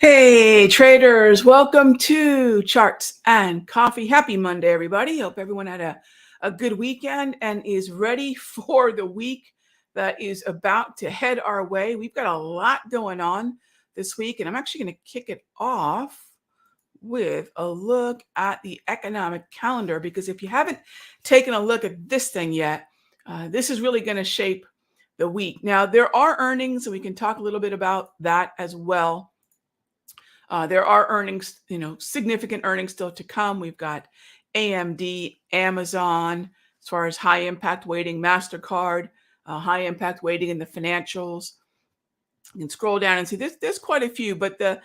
Hey traders, welcome to Charts and Coffee. Happy Monday, everybody. Hope everyone had a good weekend and is ready for the week that is about to head our way. We've got a lot going on this week, and I'm actually going to kick it off with a look at the economic calendar, because if you haven't taken a look at this thing yet, this is really going to shape the week. Now, there are earnings, and we can talk a little bit about that as well. There are earnings, significant earnings still to come. We've got AMD, Amazon, as far as high impact weighting, MasterCard, high impact weighting in the financials. You can scroll down and see there's quite a few, but the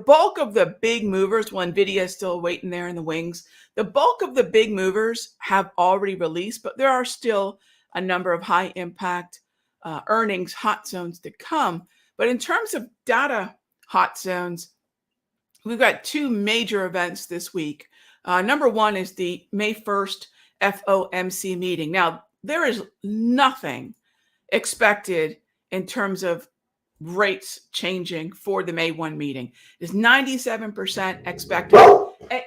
bulk of the big movers, well, NVIDIA is still waiting there in the wings. The bulk of the big movers have already released, but there are still a number of high impact earnings hot zones to come. But in terms of data hot zones, we've got two major events this week. Number one is the May 1st FOMC meeting. Now, there is nothing expected in terms of rates changing for the May 1 meeting. It's 97% expected. Hey.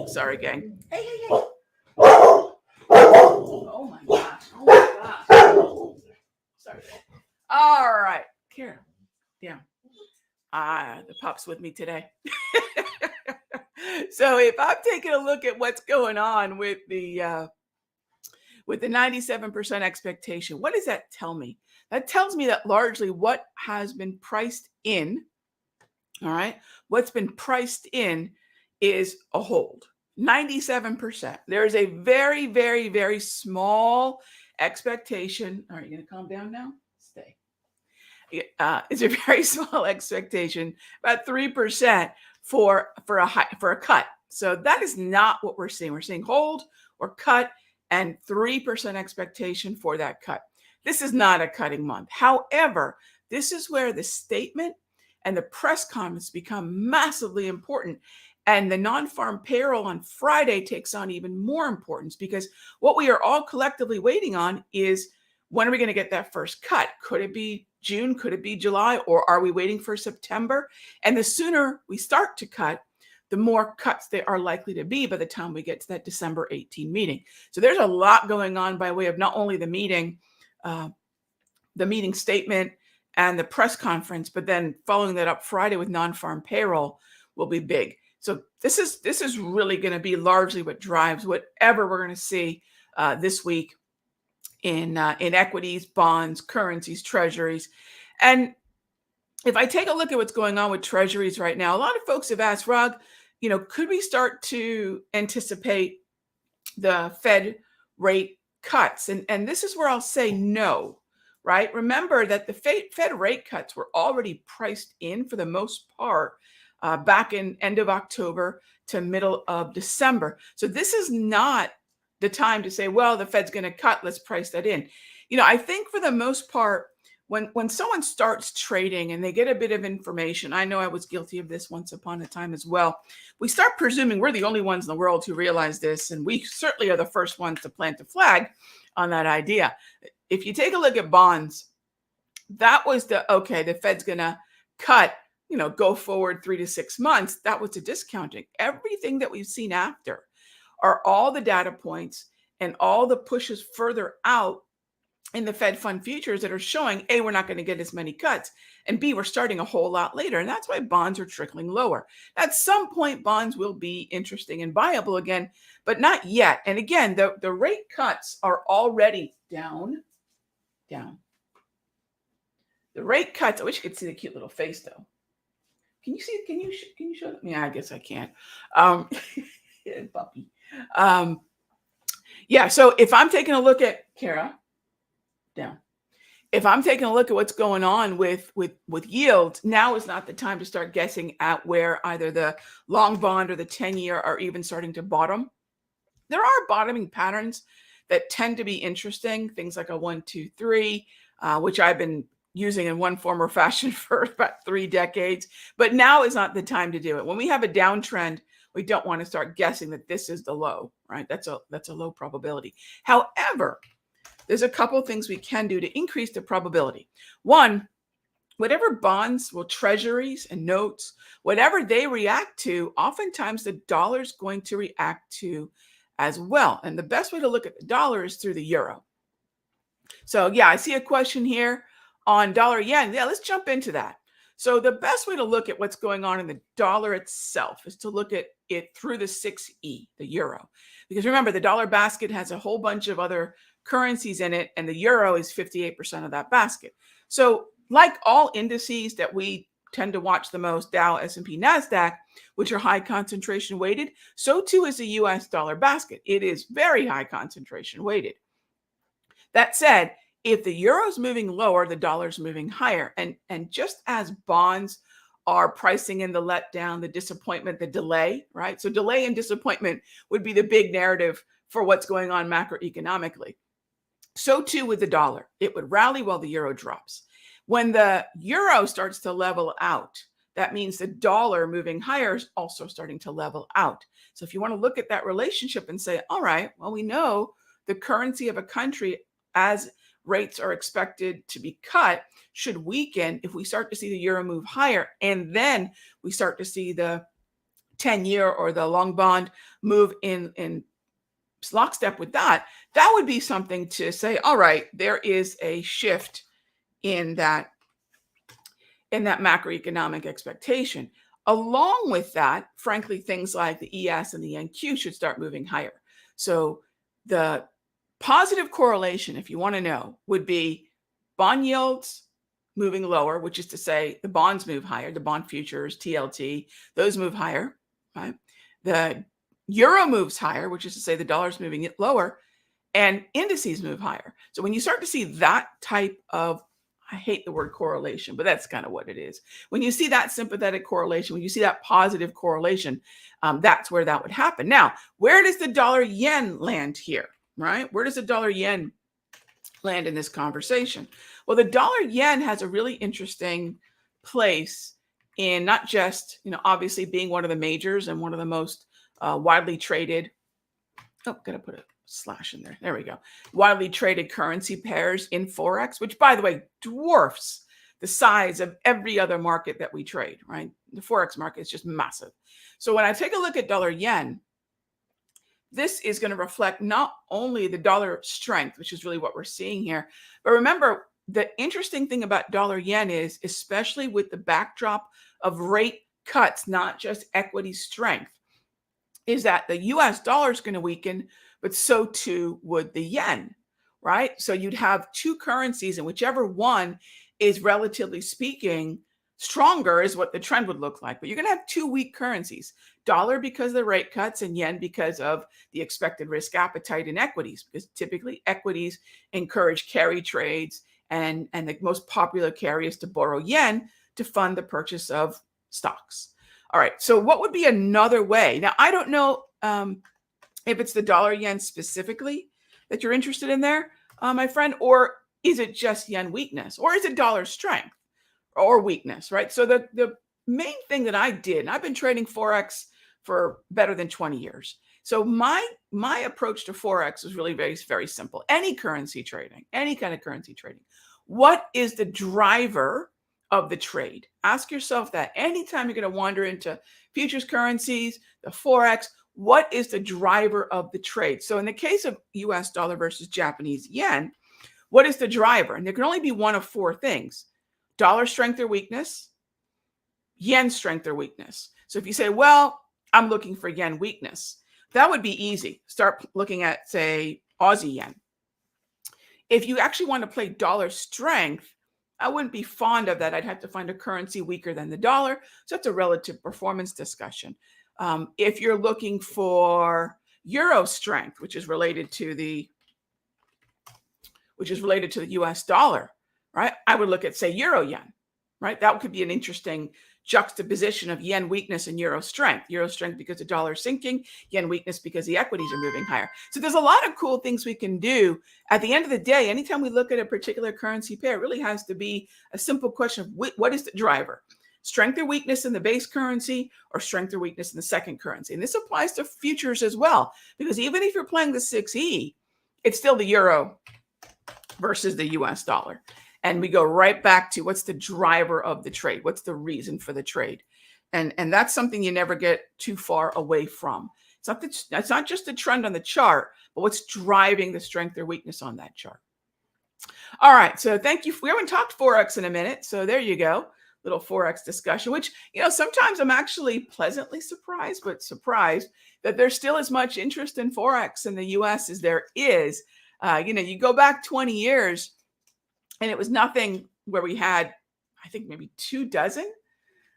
Sorry, gang. Hey. Oh my gosh. Sorry. All right. Kira. Yeah. The pup's with me today. So if I'm taking a look at what's going on with the 97% expectation, what does that tell me? That tells me that largely what has been priced in, all right, what's been priced in is a hold. 97%. There is a very, very, very small expectation. All right, you going to calm down now? Stay. It's a very small expectation, about 3% for a cut. So that is not what we're seeing. We're seeing hold or cut and 3% expectation for that cut. This is not a cutting month. However, this is where the statement and the press conference become massively important. And the non-farm payroll on Friday takes on even more importance, because what we are all collectively waiting on is, when are we going to get that first cut? Could it be June? Could it be July? Or are we waiting for September? And the sooner we start to cut, the more cuts there are likely to be by the time we get to that December 18 meeting. So there's a lot going on by way of not only the meeting statement and the press conference, but then following that up Friday with non-farm payroll will be big. So this is really going to be largely what drives whatever we're going to see this week in equities, bonds, currencies, treasuries. And if I take a look at what's going on with treasuries right now, a lot of folks have asked, Rag, could we start to anticipate the Fed rate cuts? And this is where I'll say no, right? Remember that the Fed rate cuts were already priced in for the most part back in end of October to middle of December. So this is not the time to say, well, the Fed's going to cut, let's price that in. I think for the most part, when someone starts trading and they get a bit of information, I know I was guilty of this once upon a time as well, we start presuming we're the only ones in the world who realize this, and we certainly are the first ones to plant a flag on that idea. If you take a look at bonds, that was the Fed's going to cut, go forward 3 to 6 months. That was the discounting. Everything that we've seen after are all the data points and all the pushes further out in the Fed fund futures that are showing, A, we're not going to get as many cuts, and B, we're starting a whole lot later. And that's why bonds are trickling lower. At some point, bonds will be interesting and viable again, but not yet. And again, the rate cuts are already down. The rate cuts, I wish you could see the cute little face though. Can you see, can you show them? Yeah, I guess I can't. Puppy. Yeah, so if I'm taking a look at Kara, down. If I'm taking a look at what's going on with yields, now is not the time to start guessing at where either the long bond or the 10-year are even starting to bottom. There are bottoming patterns that tend to be interesting, things like a 1, 2, 3, which I've been using in one form or fashion for about 3 decades. But now is not the time to do it. When we have a downtrend, we don't want to start guessing that this is the low, right? That's a low probability. However, there's a couple of things we can do to increase the probability. One, whatever bonds, well, treasuries and notes, whatever they react to, oftentimes the dollar is going to react to as well. And the best way to look at the dollar is through the euro. So yeah, I see a question here on dollar yen. Yeah, let's jump into that. So the best way to look at what's going on in the dollar itself is to look at it through the 6E, the euro. Because remember, the dollar basket has a whole bunch of other currencies in it, and the euro is 58% of that basket. So like all indices that we tend to watch the most, Dow, S&P, NASDAQ, which are high concentration weighted, so too is the US dollar basket. It is very high concentration weighted. That said, if the euro's moving lower, the dollar's moving higher. And just as bonds are pricing in the letdown, the disappointment, the delay, right? So delay and disappointment would be the big narrative for what's going on macroeconomically. So too with the dollar. It would rally while the euro drops. When the euro starts to level out, that means the dollar moving higher is also starting to level out. So if you want to look at that relationship and say, all right, well, we know the currency of a country, as rates are expected to be cut, should weaken if we start to see the euro move higher, and then we start to see the 10-year or the long bond move in lockstep with that. That would be something to say, all right, there is a shift in that macroeconomic expectation. Along with that, frankly, things like the ES and the NQ should start moving higher. So the positive correlation, if you want to know, would be bond yields moving lower, which is to say the bonds move higher, the bond futures, TLT, those move higher, right? The euro moves higher, which is to say the dollar's moving it lower, and indices move higher. So when you start to see that type of, I hate the word correlation, but that's kind of what it is. When you see that sympathetic correlation, when you see that positive correlation, that's where that would happen. Now, where does the dollar yen land here, right? Where does the dollar yen land in this conversation? Well, the dollar yen has a really interesting place in not just, obviously being one of the majors and one of the most widely traded. Oh, gotta put a slash in there. There we go. Widely traded currency pairs in Forex, which, by the way, dwarfs the size of every other market that we trade, right? The Forex market is just massive. So when I take a look at dollar yen, this is going to reflect not only the dollar strength, which is really what we're seeing here, but remember, the interesting thing about dollar yen is, especially with the backdrop of rate cuts, not just equity strength, is that the US dollar is going to weaken, but so too would the yen, right? So you'd have two currencies, and whichever one is, relatively speaking, stronger is what the trend would look like. But you're going to have two weak currencies, dollar because of the rate cuts and yen because of the expected risk appetite in equities, because typically equities encourage carry trades, and the most popular carry is to borrow yen to fund the purchase of stocks. All right, so what would be another way? Now, I don't know if it's the dollar yen specifically that you're interested in there, my friend, or is it just yen weakness, or is it dollar strength or weakness, right? So the main thing that I did, and I've been trading Forex for better than 20 years. So my approach to Forex is really very, very simple. Any currency trading, any kind of currency trading, what is the driver of the trade? Ask yourself that anytime you're going to wander into futures currencies, the Forex, what is the driver of the trade? So in the case of US dollar versus Japanese yen, what is the driver? And there can only be one of four things: dollar strength or weakness, yen strength or weakness. So if you say, well, I'm looking for yen weakness, that would be easy. Start looking at, say, Aussie yen. If you actually want to play dollar strength, I wouldn't be fond of that. I'd have to find a currency weaker than the dollar. So it's a relative performance discussion. If you're looking for euro strength, which is related to the US dollar, right? I would look at, say, euro yen, right? That could be an interesting juxtaposition of yen weakness and euro strength. Euro strength because the dollar is sinking, yen weakness because the equities are moving higher. So there's a lot of cool things we can do. At the end of the day, anytime we look at a particular currency pair, it really has to be a simple question of what is the driver? Strength or weakness in the base currency, or strength or weakness in the second currency? And this applies to futures as well, because even if you're playing the 6E, it's still the euro versus the US dollar. And we go right back to what's the driver of the trade? What's the reason for the trade? And that's something you never get too far away from. It's not just the trend on the chart, but what's driving the strength or weakness on that chart. All right. So thank you. We haven't talked Forex in a minute. So there you go. Little Forex discussion, which, sometimes I'm actually pleasantly surprised, that there's still as much interest in Forex in the US as there is. You go back 20 years and it was nothing where we had, I think, maybe 24,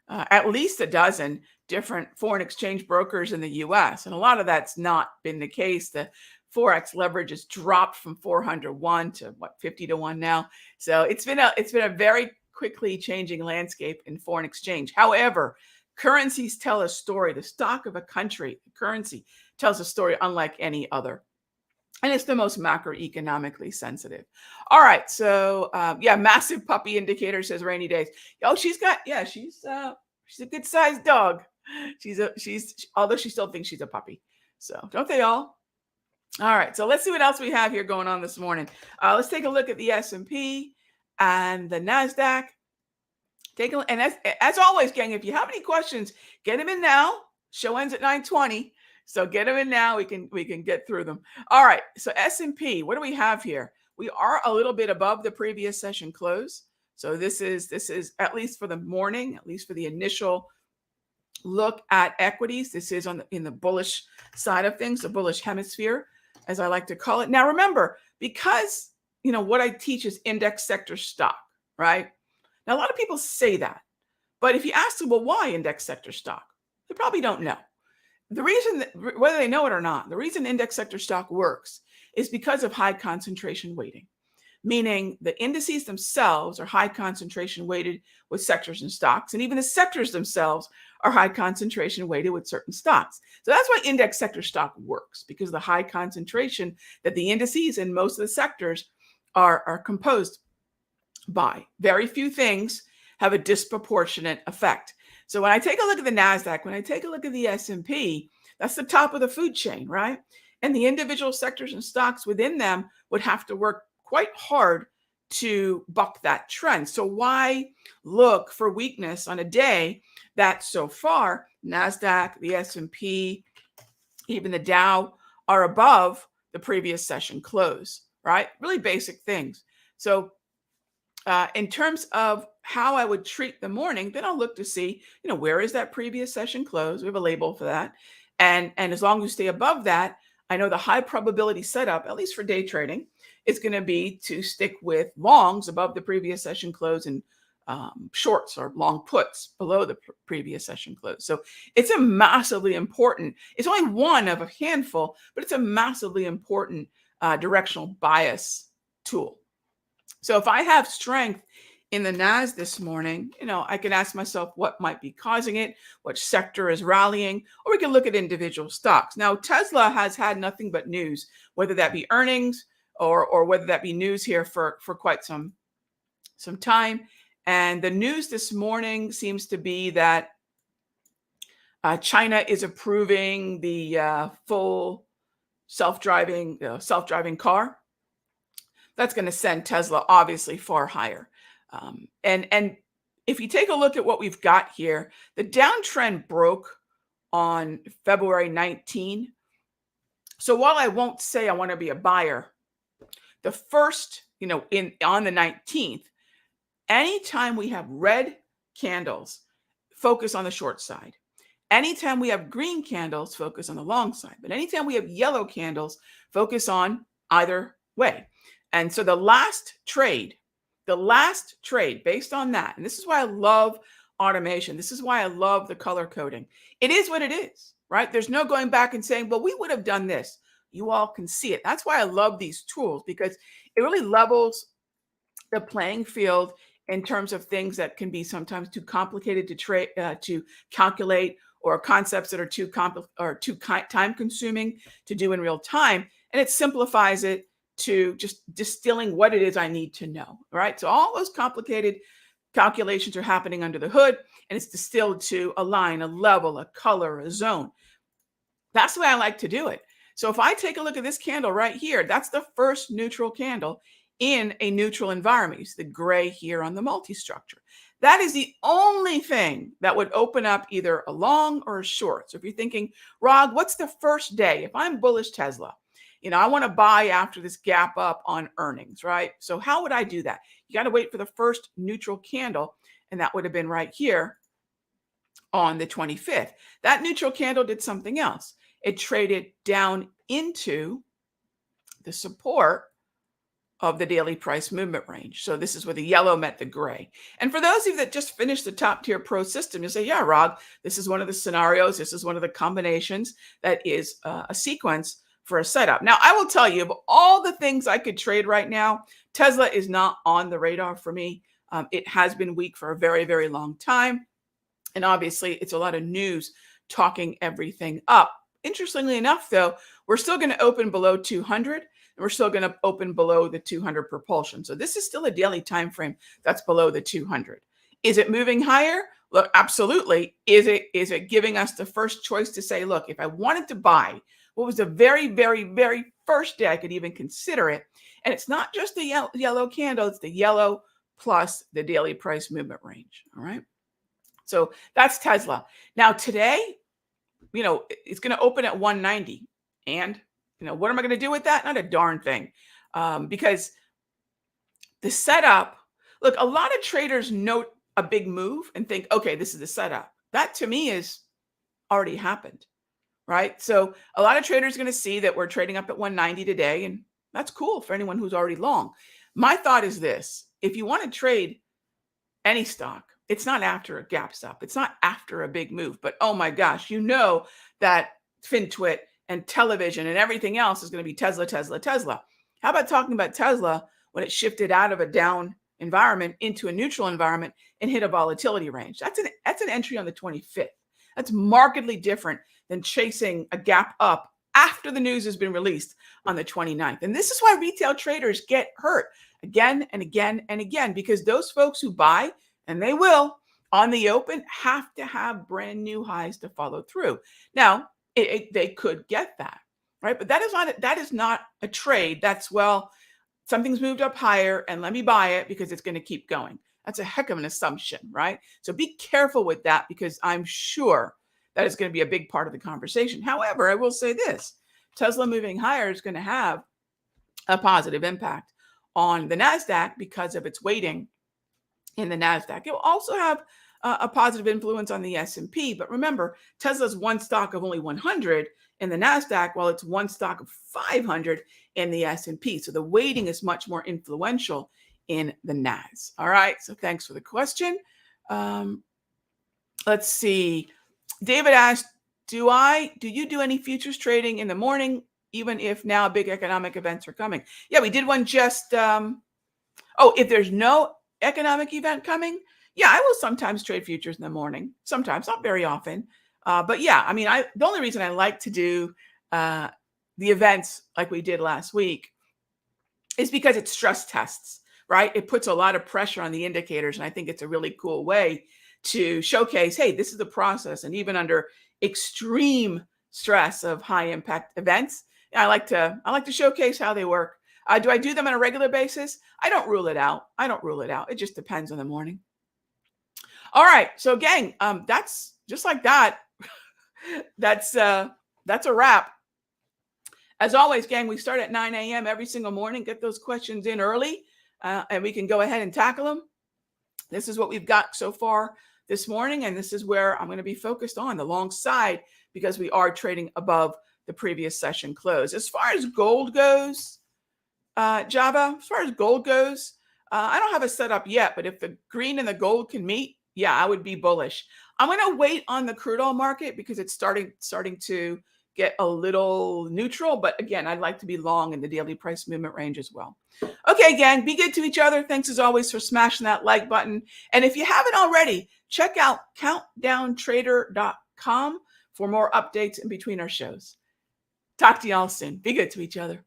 at least a dozen different foreign exchange brokers in the US. And a lot of that's not been the case. The Forex leverage has dropped from 401 to 50 to 1 now. So it's been a very quickly changing landscape in foreign exchange. However, currencies tell a story. The stock of a country, the currency, tells a story unlike any other. And it's the most macroeconomically sensitive. All right. So massive puppy indicator, says rainy days. Oh, she's a good sized dog. Although she still thinks she's a puppy. So don't they all? All right. So let's see what else we have here going on this morning. Let's take a look at the S&P and the NASDAQ. And as always, gang, if you have any questions, get them in now. Show ends at 9:20. So get them in now. We can get through them. All right. So S&P, what do we have here? We are a little bit above the previous session close. So this is at least for the morning, at least for the initial look at equities. This is in the bullish side of things, the bullish hemisphere, as I like to call it. Now, remember, because what I teach is index sector stock, right? Now, a lot of people say that, but if you ask them, well, why index sector stock? They probably don't know. The reason, whether they know it or not, the reason index sector stock works is because of high concentration weighting, meaning the indices themselves are high concentration weighted with sectors and stocks, and even the sectors themselves are high concentration weighted with certain stocks. So that's why index sector stock works, because of the high concentration that the indices and most of the sectors are composed by. Very few things have a disproportionate effect. So when I take a look at the NASDAQ, when I take a look at the S&P, that's the top of the food chain, right? And the individual sectors and stocks within them would have to work quite hard to buck that trend. So why look for weakness on a day that so far NASDAQ, the S&P, even the Dow are above the previous session close, right? Really basic things. So in terms of how I would treat the morning, then I'll look to see, where is that previous session close? We have a label for that. And as long as we stay above that, I know the high probability setup, at least for day trading, is going to be to stick with longs above the previous session close and shorts or long puts below the previous session close. So it's a massively important, it's only one of a handful, but it's a massively important directional bias tool. So if I have strength in the NAS this morning, I can ask myself what might be causing it, which sector is rallying, or we can look at individual stocks. Now, Tesla has had nothing but news, whether that be earnings or whether that be news here for quite some time. And the news this morning seems to be that China is approving the full self-driving car. That's going to send Tesla obviously far higher. And if you take a look at what we've got here, the downtrend broke on February 19. So while I won't say I want to be a buyer, the first, on the 19th, anytime we have red candles, focus on the short side. Anytime we have green candles, focus on the long side. But anytime we have yellow candles, focus on either way. And so the last trade based on that, and this is why I love automation. This is why I love the color coding. It is what it is, right? There's no going back and saying, well, we would have done this. You all can see it. That's why I love these tools, because it really levels the playing field in terms of things that can be sometimes too complicated to calculate, or concepts that are too time consuming to do in real time. And it simplifies it to just distilling what it is I need to know, right? So all those complicated calculations are happening under the hood, and it's distilled to a line, a level, a color, a zone. That's the way I like to do it. So if I take a look at this candle right here, that's the first neutral candle in a neutral environment. You see the gray here on the multi-structure. That is the only thing that would open up either a long or a short. So if you're thinking, Rog, what's the first day? If I'm bullish Tesla, I want to buy after this gap up on earnings, right? So how would I do that? You got to wait for the first neutral candle, and that would have been right here on the 25th. That neutral candle did something else. It traded down into the support of the daily price movement range. So this is where the yellow met the gray. And for those of you that just finished the top tier pro system, you say, yeah, Rog, this is one of the scenarios. This is one of the combinations that is a sequence for a setup. Now, I will tell you, of all the things I could trade right now, Tesla is not on the radar for me. It has been weak for a very, very long time. And obviously, it's a lot of news talking everything up. Interestingly enough, though, we're still going to open below 200. And we're still going to open below the 200 propulsion. So this is still a daily time frame that's below the 200. Is it moving higher? Look, absolutely. Is it giving us the first choice to say, look, if I wanted to buy, what was the very, very, very first day I could even consider it? And it's not just the yellow candle, it's the yellow plus the daily price movement range. All right. So that's Tesla. Now today, it's going to open at 190. And what am I going to do with that? Not a darn thing. Because the setup, look, a lot of traders note a big move and think, okay, this is the setup. That to me is already happened, right? So a lot of traders are going to see that we're trading up at 190 today, and that's cool for anyone who's already long. My thought is this: if you want to trade any stock, it's not after a gap stop. It's not after a big move, but oh my gosh, that FinTwit and television and everything else is going to be Tesla, Tesla, Tesla. How about talking about Tesla when it shifted out of a down environment into a neutral environment and hit a volatility range? That's an entry on the 25th. That's markedly different than chasing a gap up after the news has been released on the 29th. And this is why retail traders get hurt again and again and again, because those folks who buy, and they will, on the open, have to have brand new highs to follow through. Now, they could get that, right? But that is not a trade. That's, well, something's moved up higher and let me buy it because it's going to keep going. That's a heck of an assumption, right? So be careful with that, because I'm sure that is going to be a big part of the conversation. However, I will say this: Tesla moving higher is going to have a positive impact on the NASDAQ because of its weighting in the NASDAQ. It will also have a positive influence on the S&P. But remember, Tesla's one stock of only 100 in the NASDAQ, while it's one stock of 500 in the S&P. So the weighting is much more influential in the NAS. All right. So thanks for the question. Let's see. David asked, do you do any futures trading in the morning, even if now big economic events are coming? Yeah, we did one just, if there's no economic event coming, yeah, I will sometimes trade futures in the morning. Sometimes, not very often. But yeah, the only reason I like to do the events like we did last week is because it stress tests, right? It puts a lot of pressure on the indicators. And I think it's a really cool way to showcase, hey, this is the process. And even under extreme stress of high impact events, I like to showcase how they work. Do I do them on a regular basis? I don't rule it out. It just depends on the morning. All right. So gang, that's just like that. That's a wrap. As always, gang, we start at 9 a.m. every single morning. Get those questions in early, and we can go ahead and tackle them. This is what we've got so far this morning, and this is where I'm going to be focused on the long side, because we are trading above the previous session close. As far as gold goes, Java, as far as gold goes, I don't have a setup yet, but if the green and the gold can meet, yeah, I would be bullish. I'm going to wait on the crude oil market because it's starting to get a little neutral. But again, I'd like to be long in the daily price movement range as well. Okay, gang, be good to each other. Thanks as always for smashing that like button. And if you haven't already, check out countdowntrader.com for more updates in between our shows. Talk to y'all soon. Be good to each other.